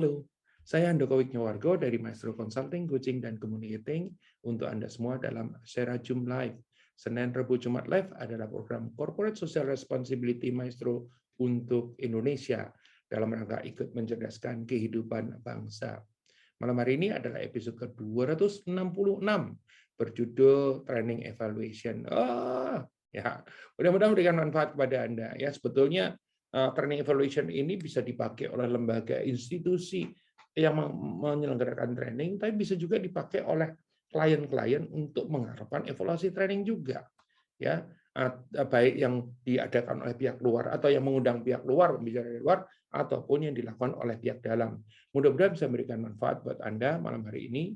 Halo, saya Handoko Wijnyowargo dari Maestro Consulting, Coaching, dan Communicating untuk Anda semua dalam Serajum Live. Senin, Rabu, Jumat Live adalah program Corporate Social Responsibility Maestro untuk Indonesia dalam rangka ikut mencerdaskan kehidupan bangsa. Malam hari ini adalah episode ke-266 berjudul Training Evaluation. Ya, mudah-mudahan memberikan manfaat kepada Anda. Ya, sebetulnya training evaluation ini bisa dipakai oleh lembaga institusi yang menyelenggarakan training, tapi bisa juga dipakai oleh klien-klien untuk mengharapkan evaluasi training juga. Ya, baik yang diadakan oleh pihak luar atau yang mengundang pihak luar, pembicara dari luar, ataupun yang dilakukan oleh pihak dalam. Mudah-mudahan bisa memberikan manfaat buat Anda malam hari ini.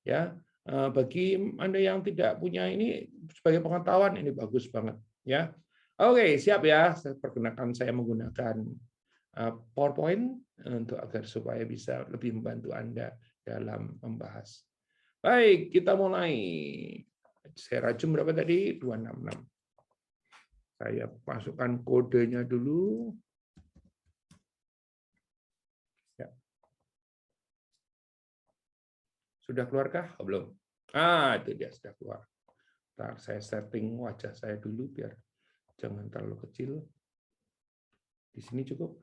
Ya, bagi Anda yang tidak punya ini sebagai pengetahuan ini bagus banget. Ya, oke, siap ya. Saya perkenalkan saya menggunakan PowerPoint untuk agar supaya bisa lebih membantu Anda dalam membahas. Baik, kita mulai. Saya rajum berapa tadi? 266. Saya masukkan kodenya dulu. Ya. Sudah keluarkah? Oh, belum. Itu dia sudah keluar. Ntar saya setting wajah saya dulu biar jangan terlalu kecil. Di sini cukup.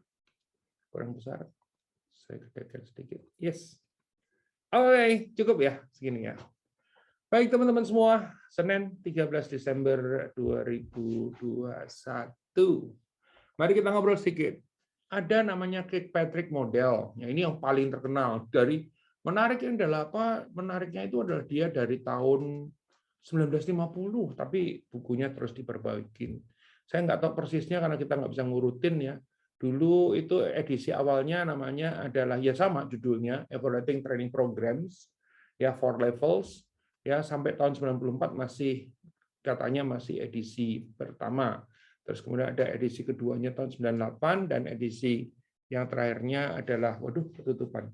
Kurang besar. Saya gedekan sedikit. Yes. Oke, cukup ya segini ya. Baik teman-teman semua, Senin 13 Desember 2021. Mari kita ngobrol sedikit. Ada namanya Kirkpatrick Model. Ya, ini yang paling terkenal. Menariknya adalah apa? Menariknya itu adalah dia dari tahun 1950, tapi bukunya terus diperbaiki. Saya nggak tahu persisnya karena kita nggak bisa ngurutin ya. Dulu itu edisi awalnya namanya adalah ya sama judulnya Evaluating Training Programs ya 4 levels ya sampai tahun 94 masih katanya masih edisi pertama. Terus kemudian ada edisi keduanya tahun 98 dan edisi yang terakhirnya adalah ketutupan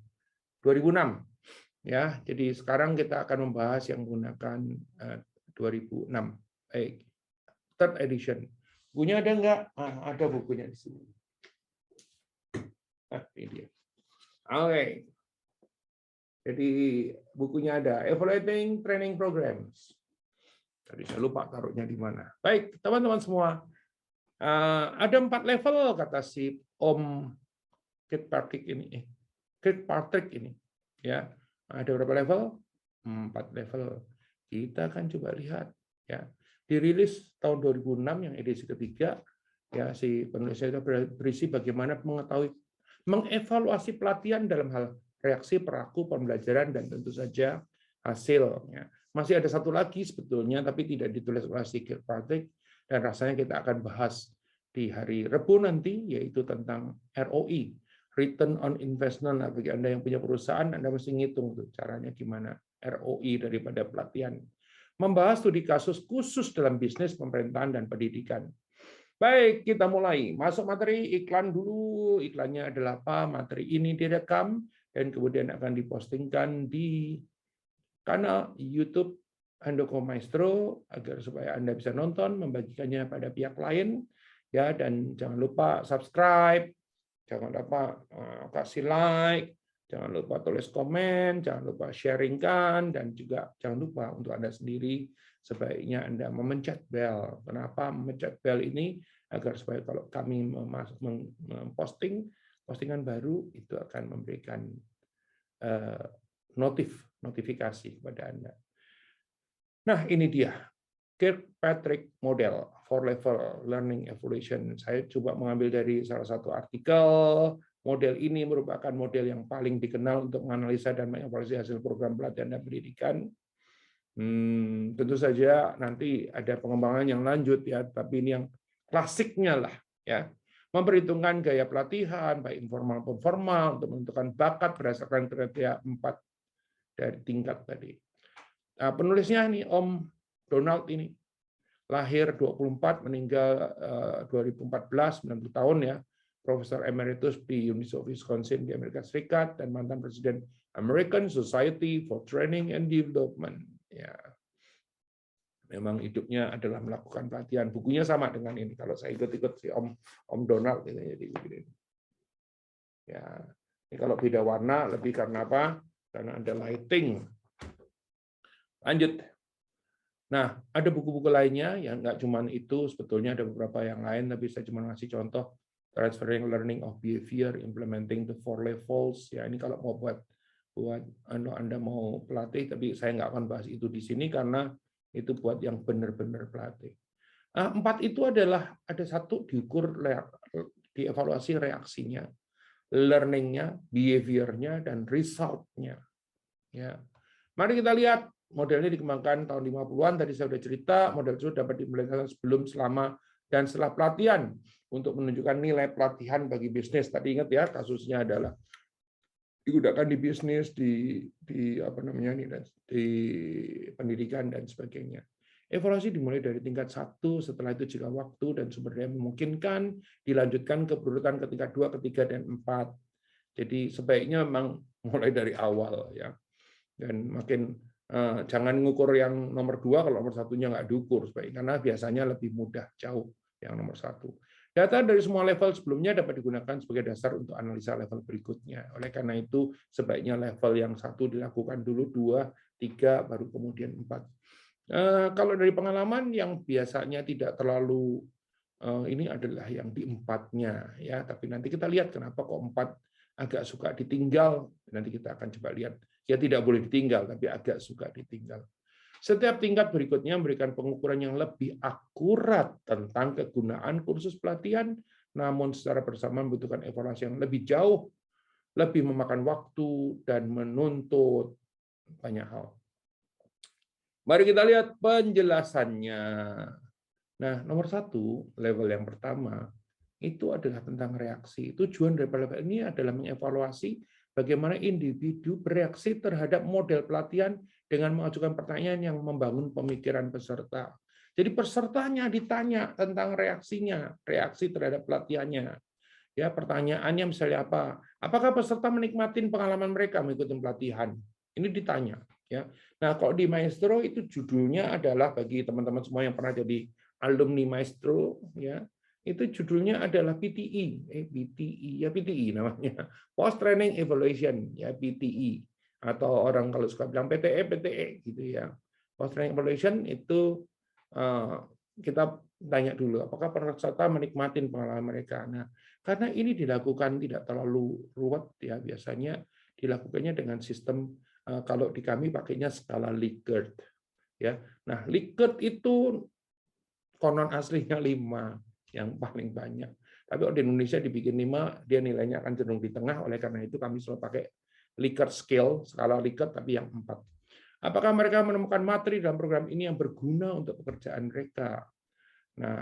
2006. Ya, jadi sekarang kita akan membahas yang menggunakan 2006. Baik. Third edition. Bukunya ada enggak? Ada bukunya di sini. Ini dia. Oke. Jadi bukunya ada Evaluating Training Programs. Tadi saya lupa taruhnya di mana. Baik, teman-teman semua. Ada 4 level kata si Om Kirkpatrick ini. Kirkpatrick ini. Ya. Ada berapa level? 4 level. Kita akan coba lihat. Ya. Dirilis tahun 2006 yang edisi ketiga. Ya, si penulisnya itu berisi bagaimana mengetahui mengevaluasi pelatihan dalam hal reaksi, perilaku, pembelajaran, dan tentu saja hasilnya. Masih ada satu lagi sebetulnya, tapi tidak ditulis oleh si Kirkpatrick, dan rasanya kita akan bahas di hari Rabu nanti, yaitu tentang ROI, Return on Investment. Nah, bagi Anda yang punya perusahaan, Anda mesti ngitung tuh caranya gimana ROI daripada pelatihan. Membahas studi kasus khusus dalam bisnis, pemerintahan, dan pendidikan. Baik, kita mulai. Masuk materi, iklan dulu. Iklannya adalah apa? Materi ini direkam dan kemudian akan dipostingkan di kanal YouTube Handoko Maestro agar supaya Anda bisa nonton, membagikannya pada pihak lain, ya. Dan jangan lupa subscribe, jangan lupa kasih like, jangan lupa tulis komen, jangan lupa sharingkan, dan juga jangan lupa untuk Anda sendiri sebaiknya Anda memencet bel. Kenapa memencet bel ini? Agar supaya kalau kami memposting postingan baru itu akan memberikan notifikasi kepada Anda. Nah, ini dia Kirkpatrick Model 4 Level Learning Evaluation. Saya coba mengambil dari salah satu artikel. Model ini merupakan model yang paling dikenal untuk menganalisa dan mengevaluasi hasil program pelatihan dan pendidikan. Tentu saja nanti ada pengembangan yang lanjut ya, tapi ini yang klasiknya lah ya. Memperhitungkan gaya pelatihan baik informal maupun formal untuk menentukan bakat berdasarkan kriteria 4 dari tingkat tadi. Nah, penulisnya ini Om Donald ini lahir 24 meninggal 2014 90 tahun ya. Profesor Emeritus di University of Wisconsin di Amerika Serikat dan mantan presiden American Society for Training and Development. Ya, memang hidupnya adalah melakukan pelatihan. Bukunya sama dengan ini. Kalau saya ikut-ikut si Om Donald, jadi begini. Ya, Ini kalau beda warna lebih karena apa? Karena ada lighting. Lanjut. Nah, ada buku-buku lainnya yang nggak cuma itu, sebetulnya ada beberapa yang lain, tapi saya cuma ngasih contoh Transferring Learning of Behavior, Implementing the 4 Levels. Ya, ini kalau mau buat Anda mau pelatih, tapi saya nggak akan bahas itu di sini karena itu buat yang benar-benar pelatih. 4 itu adalah ada satu diukur, dievaluasi reaksinya, learning-nya, behavior-nya, dan result-nya. Ya. Mari kita lihat. Modelnya dikembangkan tahun 50-an, tadi saya sudah cerita, model itu dapat diimplementasikan sebelum, selama, dan setelah pelatihan untuk menunjukkan nilai pelatihan bagi bisnis. Tadi ingat ya, kasusnya adalah digunakan di bisnis, di apa namanya nih, di pendidikan dan sebagainya. Evaluasi dimulai dari tingkat 1, setelah itu jika waktu dan sumber daya memungkinkan, dilanjutkan ke berurutan ke tingkat 2, ketiga, dan 4. Jadi sebaiknya memang mulai dari awal ya. Dan makin jangan ngukur yang nomor 2 kalau nomor 1-nya nggak diukur, karena biasanya lebih mudah jauh yang nomor 1. Data dari semua level sebelumnya dapat digunakan sebagai dasar untuk analisa level berikutnya. Oleh karena itu sebaiknya level yang 1 dilakukan dulu, 2, 3, baru kemudian 4. Kalau dari pengalaman yang biasanya tidak terlalu ini adalah yang di 4-nya ya, tapi nanti kita lihat kenapa kok 4 agak suka ditinggal. Nanti kita akan coba lihat. Ya tidak boleh ditinggal, tapi agak suka ditinggal. Setiap tingkat berikutnya memberikan pengukuran yang lebih akurat tentang kegunaan kursus pelatihan, namun secara bersama membutuhkan evaluasi yang lebih jauh, lebih memakan waktu, dan menuntut banyak hal. Mari kita lihat penjelasannya. Nah, nomor 1, level yang pertama, itu adalah tentang reaksi. Tujuan dari level ini adalah mengevaluasi bagaimana individu bereaksi terhadap model pelatihan dengan mengajukan pertanyaan yang membangun pemikiran peserta. Jadi pesertanya ditanya tentang reaksinya, reaksi terhadap pelatihannya. Ya, pertanyaannya misalnya apa? Apakah peserta menikmati pengalaman mereka mengikuti pelatihan? Ini ditanya. Ya. Nah, kalau di Maestro itu judulnya adalah bagi teman-teman semua yang pernah jadi alumni Maestro, ya, itu judulnya adalah PTE, PTE namanya, Post Training Evaluation, ya PTE, atau orang kalau suka bilang PTE gitu ya. Post Training Evaluation itu kita tanya dulu, apakah peserta menikmati pengalaman mereka. Nah, karena ini dilakukan tidak terlalu ruwet ya, biasanya dilakukannya dengan sistem kalau di kami pakainya skala Likert, ya. Nah, Likert itu konon aslinya 5. Yang paling banyak. Tapi kalau di Indonesia dibikin 5, dia nilainya akan cenderung di tengah, oleh karena itu kami selalu pakai Likert scale, skala Likert, tapi yang 4. Apakah mereka menemukan materi dalam program ini yang berguna untuk pekerjaan mereka? Nah,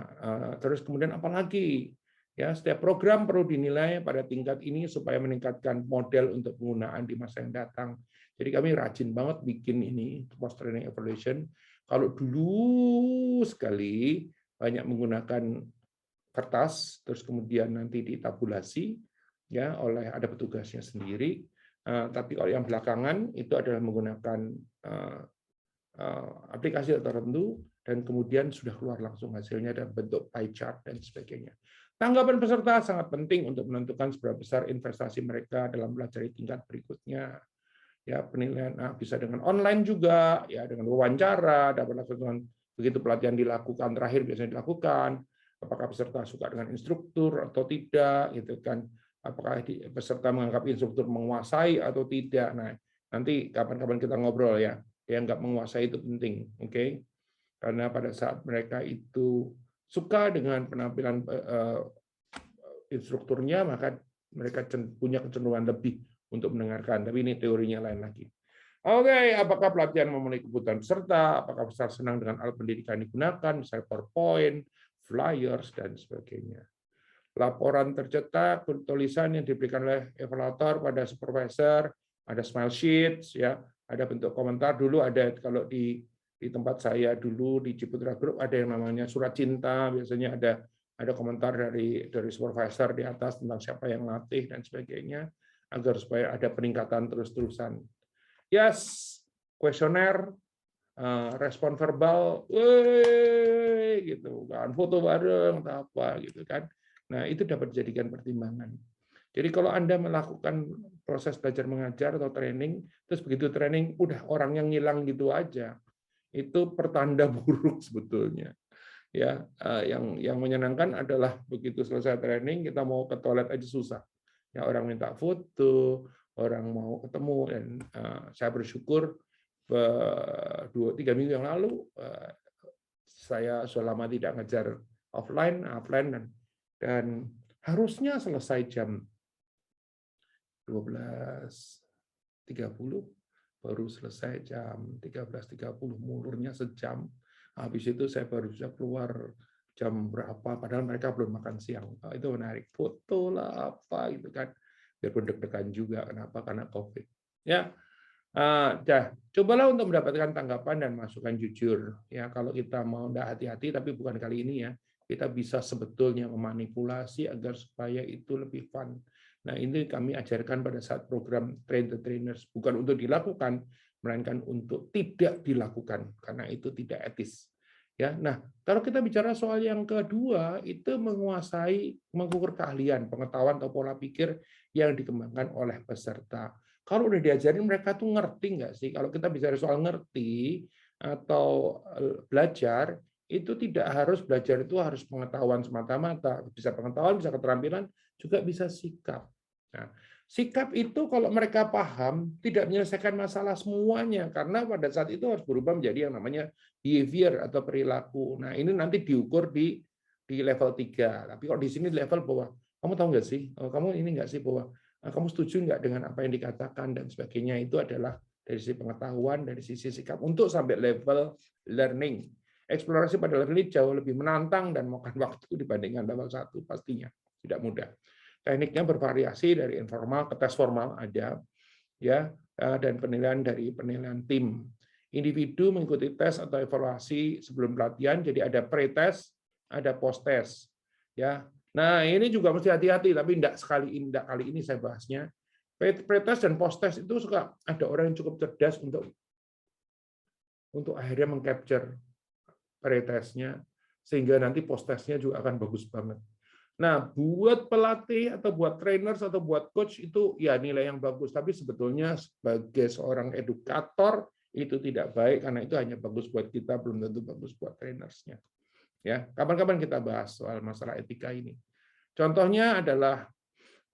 terus kemudian apa lagi? Ya, setiap program perlu dinilai pada tingkat ini supaya meningkatkan model untuk penggunaan di masa yang datang. Jadi kami rajin banget bikin ini, post training evaluation. Kalau dulu sekali banyak menggunakan kertas, terus kemudian nanti ditabulasi ya oleh ada petugasnya sendiri. Tapi kalau yang belakangan itu adalah menggunakan aplikasi tertentu dan kemudian sudah keluar langsung hasilnya dalam bentuk pie chart dan sebagainya. Tanggapan peserta sangat penting untuk menentukan seberapa besar investasi mereka dalam belajar di tingkat berikutnya. Ya, penilaian bisa dengan online juga, ya dengan wawancara, dapat lakukan begitu pelatihan dilakukan terakhir biasanya dilakukan. Apakah peserta suka dengan instruktur atau tidak, gitu kan? Apakah peserta menganggap instruktur menguasai atau tidak? Nah, nanti kapan-kapan kita ngobrol ya. Yang nggak menguasai itu penting, oke? Karena pada saat mereka itu suka dengan penampilan instrukturnya, maka mereka punya kecenderungan lebih untuk mendengarkan. Tapi ini teorinya lain lagi. Oke, apakah pelatihan memenuhi kebutuhan peserta? Apakah peserta senang dengan alat pendidikan yang digunakan, misalnya PowerPoint, flyers, dan sebagainya. Laporan tercetak, tulisan yang diberikan oleh evaluator pada supervisor, ada smile sheets, ya, ada bentuk komentar. Dulu ada kalau di tempat saya dulu di Ciputra Group ada yang namanya surat cinta, biasanya ada komentar dari supervisor di atas tentang siapa yang latih dan sebagainya, agar supaya ada peningkatan terus-terusan. Yes, kuesioner, respon verbal, gitu kan, foto bareng atau apa gitu kan. Nah, itu dapat dijadikan pertimbangan. Jadi kalau Anda melakukan proses belajar mengajar atau training, terus begitu training udah orang yang ngilang gitu aja, itu pertanda buruk sebetulnya. Ya, yang menyenangkan adalah begitu selesai training kita mau ke toilet aja susah. Ya, orang minta foto, orang mau ketemu, dan saya bersyukur 2-3 minggu yang lalu saya sudah lama tidak ngejar offline dan harusnya selesai jam 12.30, baru selesai jam 13.30, mulurnya sejam. Habis itu saya baru bisa keluar jam berapa, padahal mereka belum makan siang. Itu menarik, foto lah apa gitu kan, biarpun deg-degan juga. Kenapa? Karena COVID. Ya, cobalah untuk mendapatkan tanggapan dan masukan jujur. Ya, kalau kita mau tidak hati-hati, tapi bukan kali ini ya, kita bisa sebetulnya memanipulasi agar supaya itu lebih fun. Nah, ini kami ajarkan pada saat program Train the Trainers, bukan untuk dilakukan, melainkan untuk tidak dilakukan karena itu tidak etis. Ya, nah kalau kita bicara soal yang kedua, itu mengukur keahlian, pengetahuan atau pola pikir yang dikembangkan oleh peserta. Kalau udah diajarin mereka tuh ngerti nggak sih? Kalau kita bicara soal ngerti atau belajar, itu tidak harus belajar itu harus pengetahuan semata-mata. Bisa pengetahuan, bisa keterampilan, juga bisa sikap. Nah, sikap itu kalau mereka paham, tidak menyelesaikan masalah semuanya. Karena pada saat itu harus berubah menjadi yang namanya behavior atau perilaku. Nah, ini nanti diukur di level 3. Tapi kalau di sini level bahwa, kamu tahu nggak sih? Kamu ini nggak sih bahwa kamu setuju nggak dengan apa yang dikatakan dan sebagainya, itu adalah dari sisi pengetahuan, dari sisi sikap, untuk sampai level learning. Eksplorasi pada level ini jauh lebih menantang dan makan waktu dibandingkan level 1, pastinya tidak mudah. Tekniknya bervariasi dari informal ke tes formal ada, ya, dan penilaian dari penilaian tim. Individu mengikuti tes atau evaluasi sebelum pelatihan, jadi ada pre-test, ada post-test. Ya, nah, ini juga mesti hati-hati, tapi tidak kali ini saya bahasnya. Pre-test dan post-test itu suka ada orang yang cukup cerdas untuk akhirnya mengcapture pre-testnya, sehingga nanti post-testnya juga akan bagus banget. Nah, buat pelatih atau buat trainers atau buat coach itu ya nilai yang bagus, tapi sebetulnya sebagai seorang edukator itu tidak baik karena itu hanya bagus buat kita, belum tentu bagus buat trainersnya. Ya, kapan-kapan kita bahas soal masalah etika ini. Contohnya adalah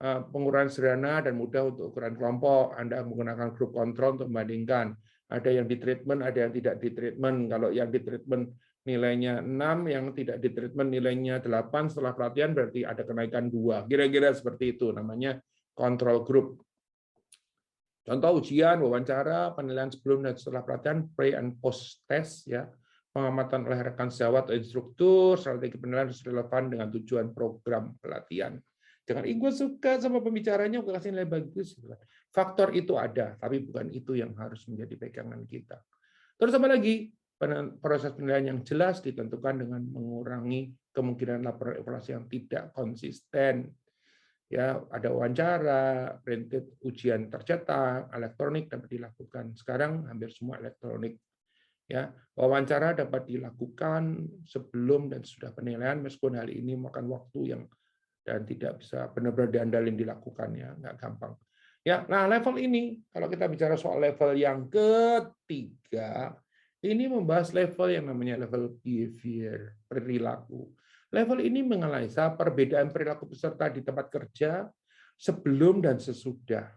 pengurangan sederhana dan mudah untuk ukuran kelompok. Anda menggunakan group control untuk membandingkan. Ada yang di treatment, ada yang tidak di treatment. Kalau yang di treatment nilainya 6, yang tidak di treatment nilainya 8, setelah pelatihan berarti ada kenaikan 2. Kira-kira seperti itu, namanya control group. Contoh ujian, wawancara, penilaian sebelum dan setelah pelatihan, pre and post test, ya, pengamatan oleh rekan sejawat atau instruktur, strategi penilaian harus relevan dengan tujuan program pelatihan. Jangan, gue suka sama pembicaranya, gue kasih nilai bagus. Faktor itu ada, tapi bukan itu yang harus menjadi pegangan kita. Terus apa lagi? Proses penilaian yang jelas ditentukan dengan mengurangi kemungkinan laporan evaluasi yang tidak konsisten. Ya, ada wawancara, printed, ujian tercetak, elektronik dapat dilakukan. Sekarang hampir semua elektronik. Ya, wawancara dapat dilakukan sebelum dan sudah penilaian, meskipun hal ini makan waktu yang dan tidak bisa benar-benar diandalin dilakukan, ya, nggak gampang. Ya, nah level ini kalau kita bicara soal level yang ketiga, ini membahas level yang namanya level behavior, perilaku. Level ini menganalisa perbedaan perilaku peserta di tempat kerja sebelum dan sesudah.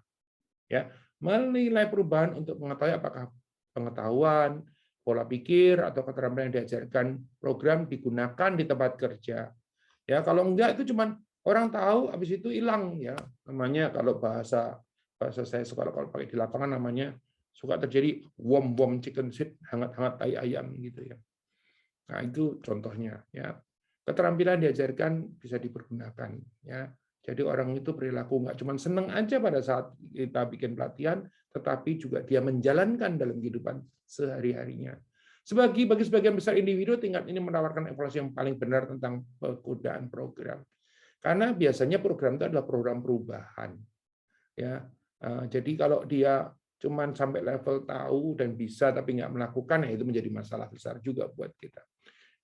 Ya, menilai perubahan untuk mengetahui apakah pengetahuan, pola pikir atau keterampilan yang diajarkan program digunakan di tempat kerja. Ya, kalau enggak itu cuma orang tahu habis itu hilang, ya. Namanya kalau bahasa saya suka kalau pakai di lapangan namanya suka terjadi warm chicken shit, hangat-hangat tai ayam gitu ya. Nah, itu contohnya, ya. Keterampilan diajarkan bisa dipergunakan, ya. Jadi orang itu perilaku nggak cuma seneng aja pada saat kita bikin pelatihan, tetapi juga dia menjalankan dalam kehidupan sehari-harinya. Bagi sebagian besar individu, tingkat ini menawarkan evaluasi yang paling benar tentang penggunaan program. Karena biasanya program itu adalah program perubahan. Ya, jadi kalau dia cuma sampai level tahu dan bisa tapi nggak melakukan, ya itu menjadi masalah besar juga buat kita.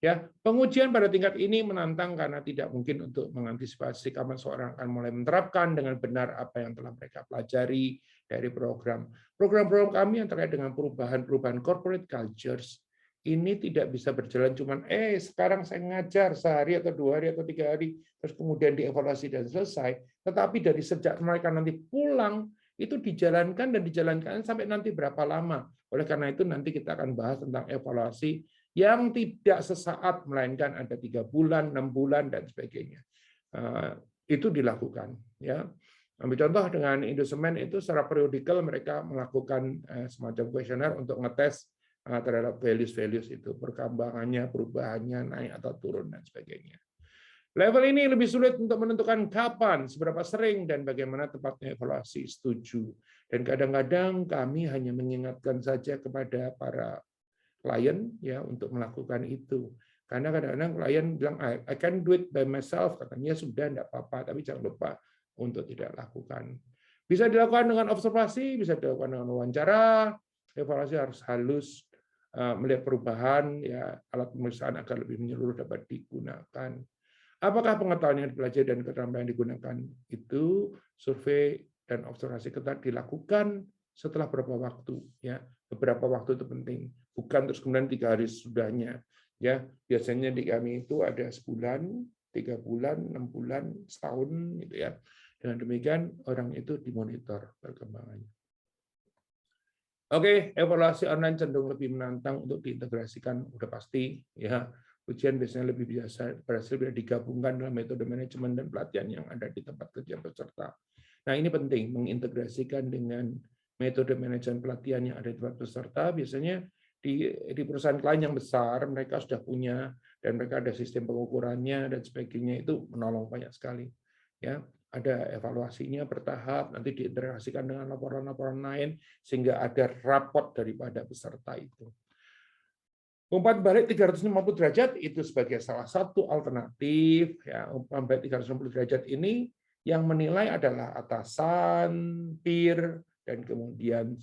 Ya, pengujian pada tingkat ini menantang karena tidak mungkin untuk mengantisipasi kapan seorang akan mulai menerapkan dengan benar apa yang telah mereka pelajari dari program. Program-program kami yang terkait dengan perubahan corporate cultures ini tidak bisa berjalan cuman sekarang saya ngajar sehari atau 2 hari atau 3 hari terus kemudian dievaluasi dan selesai, tetapi dari sejak mereka nanti pulang itu dijalankan sampai nanti berapa lama. Oleh karena itu nanti kita akan bahas tentang evaluasi yang tidak sesaat, melainkan ada 3 bulan, 6 bulan, dan sebagainya. Itu dilakukan. Ya. Ambil contoh dengan Indosemen itu secara periodikal mereka melakukan semacam kuesioner untuk ngetes terhadap values itu, perkembangannya, perubahannya, naik atau turun, dan sebagainya. Level ini lebih sulit untuk menentukan kapan, seberapa sering, dan bagaimana tepatnya evaluasi. Setuju. Dan kadang-kadang kami hanya mengingatkan saja kepada para klien ya untuk melakukan itu. Karena kadang-kadang klien bilang I can do it by myself, katanya sudah tidak apa-apa, tapi jangan lupa untuk tidak lakukan. Bisa dilakukan dengan observasi, bisa dilakukan dengan wawancara, evaluasi harus halus, melihat perubahan, ya alat pemeriksaan agar lebih menyeluruh dapat digunakan. Apakah pengetahuan yang dipelajari dan keterampilan yang digunakan itu survei dan observasi ketat dilakukan setelah berapa waktu? Ya, beberapa waktu itu penting. Bukan terus kemudian 3 hari sudahnya. Ya, biasanya di kami itu ada sebulan, 3 bulan, 6 bulan, setahun, gitu ya. Dengan demikian orang itu dimonitor perkembangannya. Oke, evaluasi online cenderung lebih menantang untuk diintegrasikan, udah pasti. Ya, ujian biasanya lebih biasa berhasil bila digabungkan dalam metode manajemen dan pelatihan yang ada di tempat kerja peserta. Nah, ini penting mengintegrasikan dengan metode manajemen pelatihan yang ada di tempat peserta. Biasanya di perusahaan klien yang besar mereka sudah punya dan mereka ada sistem pengukurannya dan sebagainya, itu menolong banyak sekali. Ya, ada evaluasinya bertahap, nanti diintegrasikan dengan laporan-laporan lain sehingga ada raport daripada peserta itu. Umpan balik 360 derajat itu sebagai salah satu alternatif. Ya, umpan balik 360 derajat ini yang menilai adalah atasan, peer, dan kemudian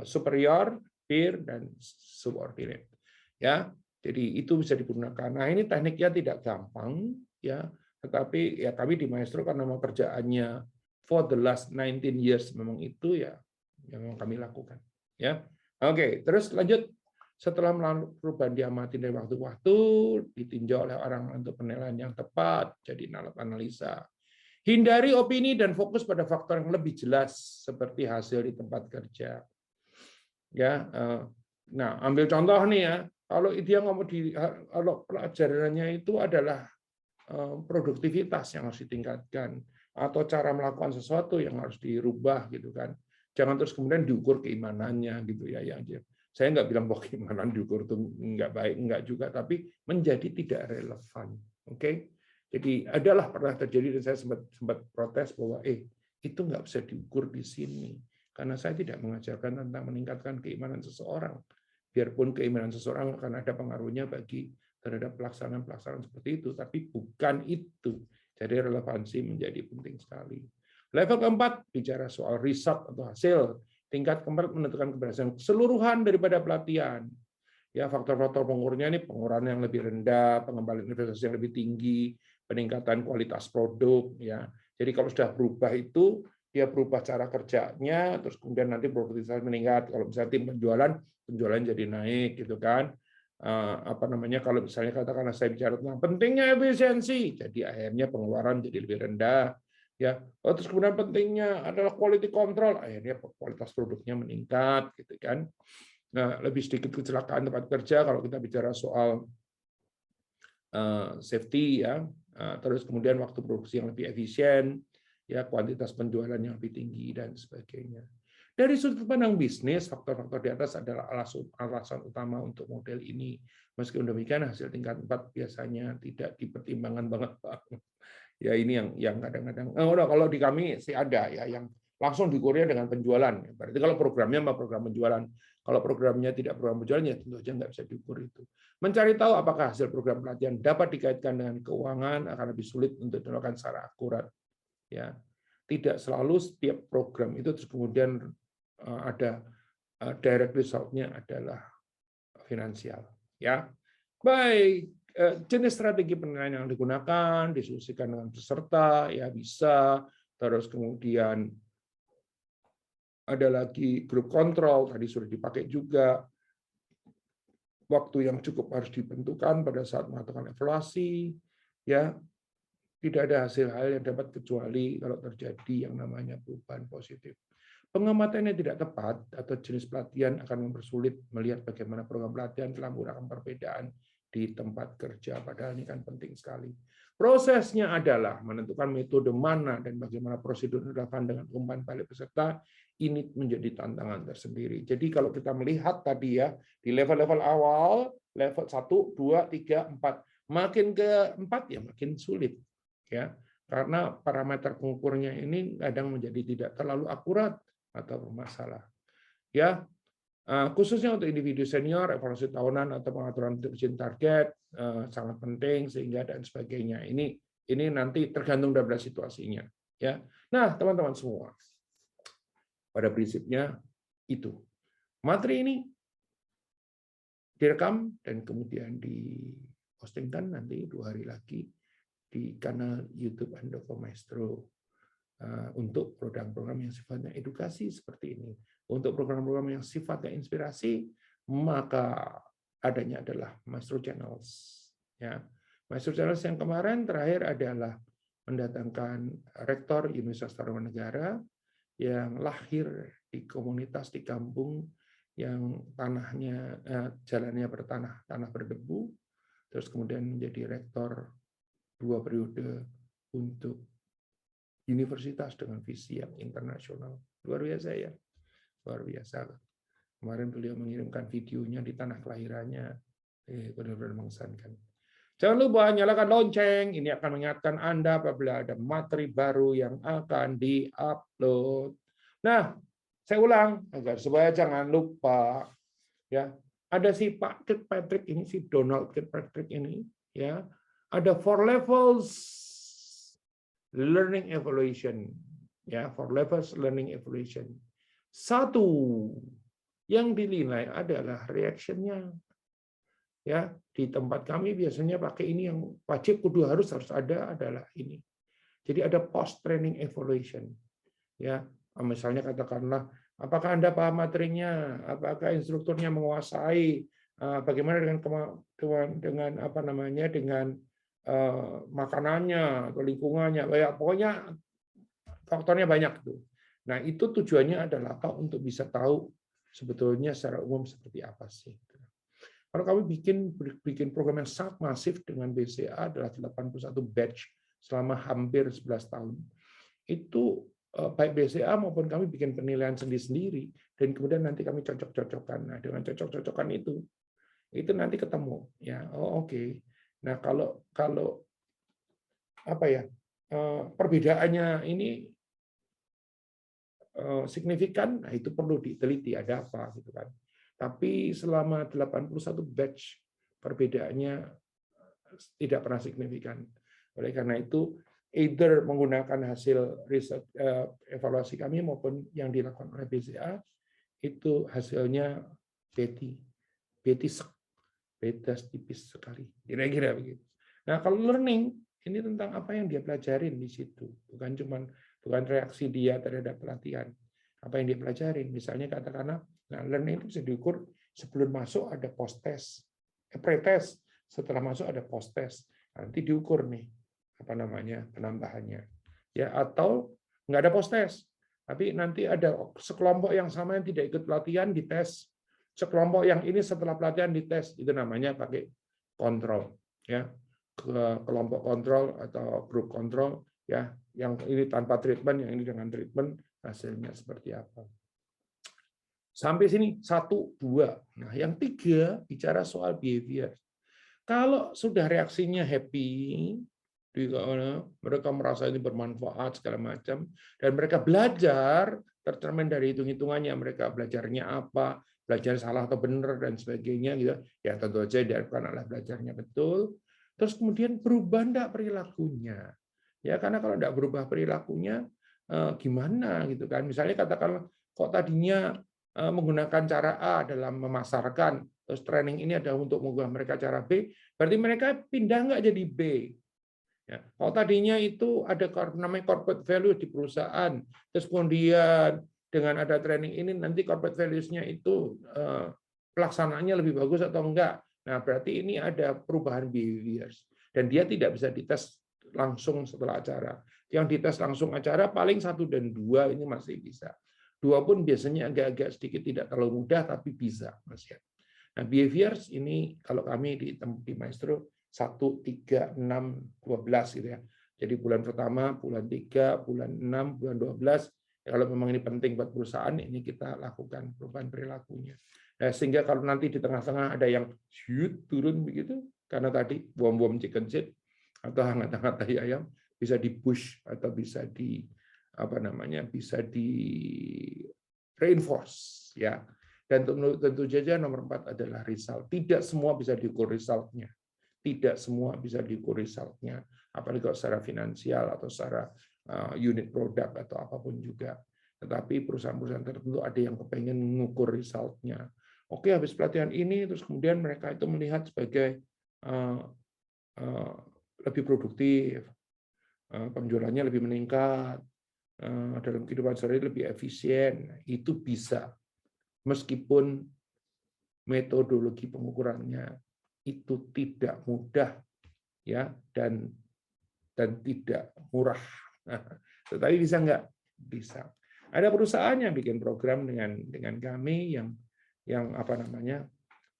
superior, peer, dan subordinate. Ya, jadi itu bisa digunakan. Nah, ini tekniknya tidak gampang, ya, tetapi ya kami di Maestro karena memang kerjaannya for the last 19 years memang itu ya yang memang kami lakukan. Ya, oke, terus lanjut. Setelah melakukan perubahan diamati dari waktu-waktu, ditinjau oleh orang untuk penilaian yang tepat, jadi analisa. Hindari opini dan fokus pada faktor yang lebih jelas seperti hasil di tempat kerja. Ya, nah ambil contoh nih ya, kalau dia ngomong kalau pelajarannya itu adalah produktivitas yang harus ditingkatkan atau cara melakukan sesuatu yang harus dirubah gitu kan. Jangan terus kemudian diukur keimanannya gitu ya yang saya nggak bilang bahwa keimanan diukur itu nggak baik, nggak juga, tapi menjadi tidak relevan. Oke, jadi adalah pernah terjadi dan saya sempat protes bahwa itu nggak bisa diukur di sini karena saya tidak mengajarkan tentang meningkatkan keimanan seseorang. Biarpun keimanan seseorang akan ada pengaruhnya bagi terhadap pelaksanaan seperti itu, tapi bukan itu. Jadi relevansi menjadi penting sekali. Level keempat bicara soal riset atau hasil. Tingkat keempat menentukan keberhasilan keseluruhan daripada pelatihan. Ya, faktor-faktor pengukurnya ini pengukuran yang lebih rendah, pengembalian investasi yang lebih tinggi, peningkatan kualitas produk. Ya, jadi kalau sudah berubah itu dia berubah cara kerjanya, terus kemudian nanti produktivitas meningkat. Kalau misalnya tim penjualan jadi naik, gitu kan. Apa namanya? Kalau misalnya katakanlah saya bicara tentang pentingnya efisiensi, jadi akhirnya pengeluaran jadi lebih rendah. Ya, terus kemudian pentingnya adalah quality control, akhirnya kualitas produknya meningkat, gitu kan. Nah, lebih sedikit kecelakaan tempat kerja kalau kita bicara soal safety ya, terus kemudian waktu produksi yang lebih efisien, ya kuantitas penjualan yang lebih tinggi dan sebagainya. Dari sudut pandang bisnis, faktor-faktor di atas adalah alasan utama untuk model ini. Meskipun demikian, hasil tingkat 4 biasanya tidak dipertimbangkan banget. Ya ini yang kadang-kadang kalau di kami sih ada ya yang langsung diukurnya dengan penjualan. Berarti kalau programnya mau program penjualan, kalau programnya tidak program penjualan ya tentu saja nggak bisa diukur itu. Mencari tahu apakah hasil program pelatihan dapat dikaitkan dengan keuangan akan lebih sulit untuk dilakukan secara akurat. Ya, tidak selalu setiap program itu terus kemudian ada direct result-nya adalah finansial. Ya. Baik, jenis strategi penilaian yang digunakan, diskusikan dengan peserta, ya bisa. Terus kemudian ada lagi grup kontrol, tadi sudah dipakai juga. Waktu yang cukup harus ditentukan pada saat melakukan evaluasi, ya. Tidak ada hasil hal yang dapat kecuali kalau terjadi yang namanya perubahan positif. Pengamatan yang tidak tepat atau jenis pelatihan akan mempersulit melihat bagaimana program pelatihan telah menggunakan perbedaan di tempat kerja. Padahal ini kan penting sekali. Prosesnya adalah menentukan metode mana dan bagaimana prosedur relevan dengan umpan balik peserta. Ini menjadi tantangan tersendiri. Jadi kalau kita melihat tadi ya, di level-level awal, level 1, 2, 3, 4. Makin ke 4 ya makin sulit. Ya, karena parameter pengukurnya ini kadang menjadi tidak terlalu akurat atau bermasalah. Ya, khususnya untuk individu senior, evaluasi tahunan atau pengaturan izin target sangat penting sehingga dan sebagainya. Ini nanti tergantung dari situasinya. Ya, nah teman-teman semua, pada prinsipnya itu materi ini direkam dan kemudian dipostingkan nanti 2 hari lagi di kanal YouTube Handoko Maestro untuk program-program yang sifatnya edukasi seperti ini. Untuk program-program yang sifatnya inspirasi, maka adanya adalah Maestro Channels. Ya, Maestro Channels yang kemarin terakhir adalah mendatangkan rektor Universitas Tarumanegara yang lahir di komunitas di kampung yang tanahnya jalannya tanah berdebu, terus kemudian menjadi rektor 2 periode untuk universitas dengan visi yang internasional. Luar biasa ya. Luar biasa. Kemarin beliau mengirimkan videonya di tanah kelahirannya. Benar-benar mengesankan. Jangan lupa nyalakan lonceng. Ini akan mengingatkan Anda apabila ada materi baru yang akan di-upload. Nah, saya ulang agar supaya jangan lupa ya. Ada si Pak Kirkpatrick ini, si Donald Kirkpatrick ini ya. Ada 4 levels learning evaluation, ya, 4 levels learning evaluation. 1 yang dinilai adalah reaction-nya. Ya, di tempat kami biasanya pakai ini yang wajib kudu harus ada adalah ini. Jadi ada post training evaluation. Ya, misalnya katakanlah apakah Anda paham materinya, apakah instrukturnya menguasai, bagaimana dengan apa namanya dengan makanannya atau lingkungannya, ya, pokoknya faktornya banyak tuh. Nah itu tujuannya adalah apa? Untuk bisa tahu sebetulnya secara umum seperti apa sih. Kalau kami bikin program yang sangat masif dengan BCA adalah 81 batch selama hampir 11 tahun. Itu baik BCA maupun kami bikin penilaian sendiri-sendiri dan kemudian nanti kami cocok-cocokkan. Nah dengan cocok-cocokan itu nanti ketemu ya. Oh oke. Nah, kalau apa ya perbedaannya ini signifikan, nah itu perlu diteliti ada apa gitu kan. Tapi selama 81 batch perbedaannya tidak pernah signifikan. Oleh karena itu, either menggunakan hasil riset evaluasi kami maupun yang dilakukan oleh BCA itu hasilnya beda tipis sekali, kira-kira begitu. Nah, kalau learning ini tentang apa yang dia pelajarin di situ, bukan reaksi dia terhadap pelatihan. Apa yang dia pelajarin, misalnya katakanlah, nah learning itu bisa diukur sebelum masuk ada post test, pre-test, setelah masuk ada post test. Nanti diukur nih apa namanya penambahannya, ya atau nggak ada post test, tapi nanti ada sekelompok yang sama yang tidak ikut pelatihan dites. Sekelompok yang ini setelah pelatihan dites, itu namanya pakai kontrol, ya, kelompok kontrol atau grup kontrol, ya, yang ini tanpa treatment, yang ini dengan treatment, hasilnya seperti apa. Sampai sini 1, 2. Nah, yang 3 bicara soal behavior. Kalau sudah reaksinya happy, mereka merasa ini bermanfaat segala macam, dan mereka belajar tercermin dari hitung-hitungannya, mereka belajarnya apa, belajar salah atau benar dan sebagainya gitu. Ya tentu saja diharapkan adalah belajarnya betul. Terus kemudian berubah enggak perilakunya. Ya karena kalau enggak berubah perilakunya gimana gitu kan. Misalnya katakanlah kok tadinya menggunakan cara A dalam memasarkan, terus training ini ada untuk mengubah mereka cara B, berarti mereka pindah nggak jadi B. Ya. Kalau tadinya itu ada namanya corporate value di perusahaan, terus kemudian dengan ada training ini nanti corporate values-nya itu pelaksanaannya lebih bagus atau enggak. Nah, berarti ini ada perubahan behaviors. Dan dia tidak bisa dites langsung setelah acara. Yang dites langsung acara paling 1 dan 2 ini masih bisa. 2 pun biasanya agak-agak sedikit tidak terlalu mudah, tapi bisa. Mas ya. Nah, behaviors ini kalau kami di Maestro 1, 3, 6, 12 gitu ya. Jadi bulan pertama, bulan 3, bulan 6, bulan 12. Ya, kalau memang ini penting buat perusahaan, ini kita lakukan perubahan perilakunya. Nah, sehingga kalau nanti di tengah-tengah ada yang turun begitu, karena tadi bom-bom chicken shit atau hangat-hangat tahi ayam bisa di push atau bisa di bisa di reinforce ya. Dan tentu saja nomor 4 adalah result. Tidak semua bisa diukur resultnya. Tidak semua bisa diukur resultnya. Apalagi kalau secara finansial atau secara unit produk atau apapun juga. Tetapi perusahaan-perusahaan tertentu ada yang kepengen mengukur resultnya. Oke, habis pelatihan ini, terus kemudian mereka itu melihat sebagai lebih produktif, penjualannya lebih meningkat, dalam kehidupan sehari lebih efisien. Itu bisa. Meskipun metodologi pengukurannya itu tidak mudah ya dan tidak murah. Tetapi bisa nggak? Bisa. Ada perusahaan yang bikin program dengan kami yang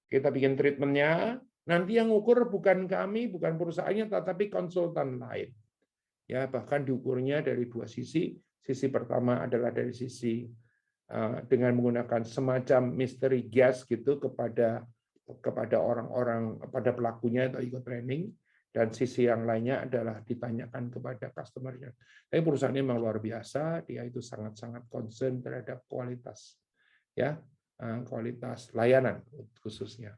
kita bikin treatmentnya, nanti yang ukur bukan kami, bukan perusahaannya, tetapi konsultan lain. Ya, bahkan diukurnya dari 2 sisi. Sisi pertama adalah dari sisi dengan menggunakan semacam mystery gas gitu kepada orang-orang, pada pelakunya atau ikut training, dan sisi yang lainnya adalah ditanyakan kepada customer-nya. Tapi perusahaan ini memang luar biasa, dia itu sangat-sangat concern terhadap kualitas, ya, kualitas layanan khususnya.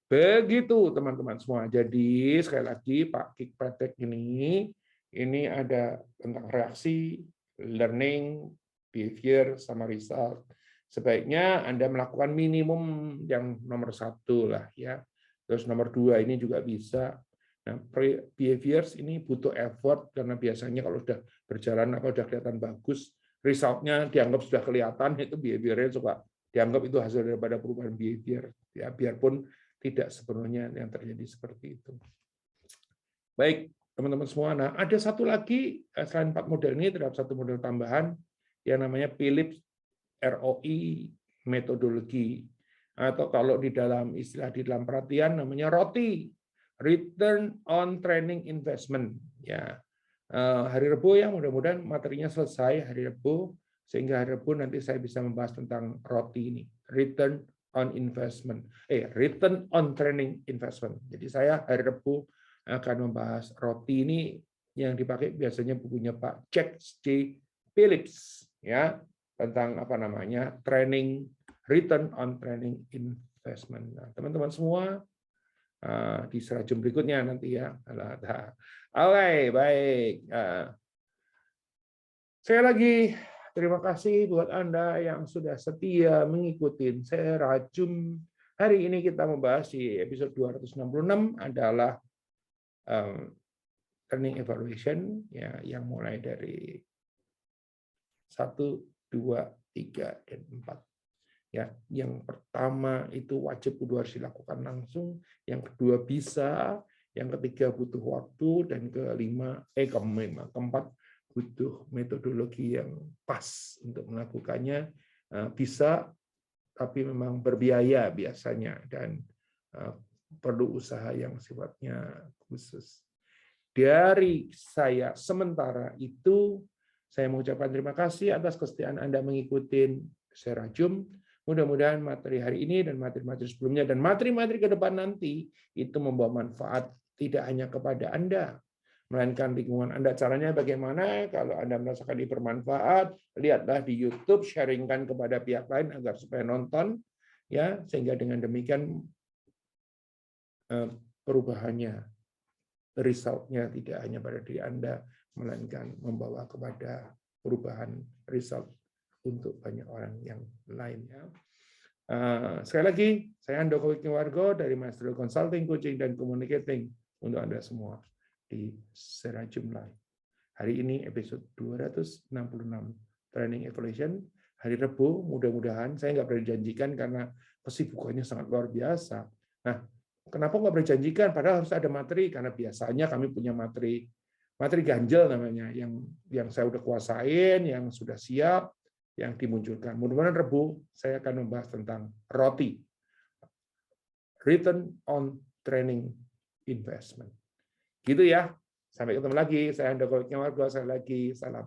Begitu teman-teman semua. Jadi sekali lagi Pak Kikpratek ini ada tentang reaksi, learning, behavior, sama result. Sebaiknya Anda melakukan minimum yang nomor 1 lah ya. Terus nomor 2 ini juga bisa. Nah, behaviors ini butuh effort karena biasanya kalau sudah berjalan apa sudah kelihatan bagus, resultnya dianggap sudah kelihatan, itu behaviornya suka dianggap itu hasil daripada perubahan behavior. Ya, biarpun tidak sepenuhnya yang terjadi seperti itu. Baik, teman-teman semua. Nah, ada satu lagi selain 4 model ini terdapat satu model tambahan yang namanya Phillips ROI metodologi, atau kalau di dalam istilah di dalam perhatian namanya ROTI, Return on Training Investment. Ya, hari Rabu ya, mudah-mudahan materinya selesai hari Rabu sehingga hari Rabu nanti saya bisa membahas tentang ROTI ini, Return on Investment, Return on Training Investment. Jadi saya hari Rabu akan membahas ROTI ini yang dipakai biasanya bukunya Pak Jack J. Phillips ya, tentang training, return on training investment. Nah, teman-teman semua di serajum berikutnya nanti ya. Oke, baik. Sekali lagi terima kasih buat Anda yang sudah setia mengikuti serajum. Hari ini kita membahas di episode 266 adalah training evaluation ya, yang mulai dari 1, 2, 3, dan 4. Ya, yang pertama itu wajib harus dilakukan langsung, yang kedua bisa, yang ketiga butuh waktu, dan keempat butuh metodologi yang pas untuk melakukannya. Bisa, tapi memang berbiaya biasanya dan perlu usaha yang sifatnya khusus. Dari saya sementara itu, saya mengucapkan terima kasih atas kesetiaan Anda mengikuti serajum. Mudah-mudahan materi hari ini dan materi-materi sebelumnya dan materi-materi ke depan nanti itu membawa manfaat tidak hanya kepada Anda, melainkan lingkungan Anda. Caranya bagaimana? Kalau Anda merasakan ini bermanfaat, lihatlah di YouTube, sharingkan kepada pihak lain agar supaya nonton, ya, sehingga dengan demikian perubahannya, result-nya tidak hanya pada diri Anda, melainkan membawa kepada perubahan result untuk banyak orang yang lainnya. Sekali lagi, saya Handoko Wikiwargo dari Maestro Consulting, Coaching, dan Communicating untuk Anda semua di Serajum Live. Hari ini episode 266 Training Evaluation. Hari Rabu, mudah-mudahan, saya nggak berani janjikan karena kesibukannya sangat luar biasa. Nah, kenapa nggak berani janjikan? Padahal harus ada materi, karena biasanya kami punya materi ganjel namanya, yang saya udah kuasain, yang sudah siap, yang dimunculkan. Mudah-mudahan Rabu saya akan membahas tentang ROTI, Return on Training Investment. Gitu ya. Sampai ketemu lagi. Saya Handoko Wikiwargo. Sekali lagi, salam.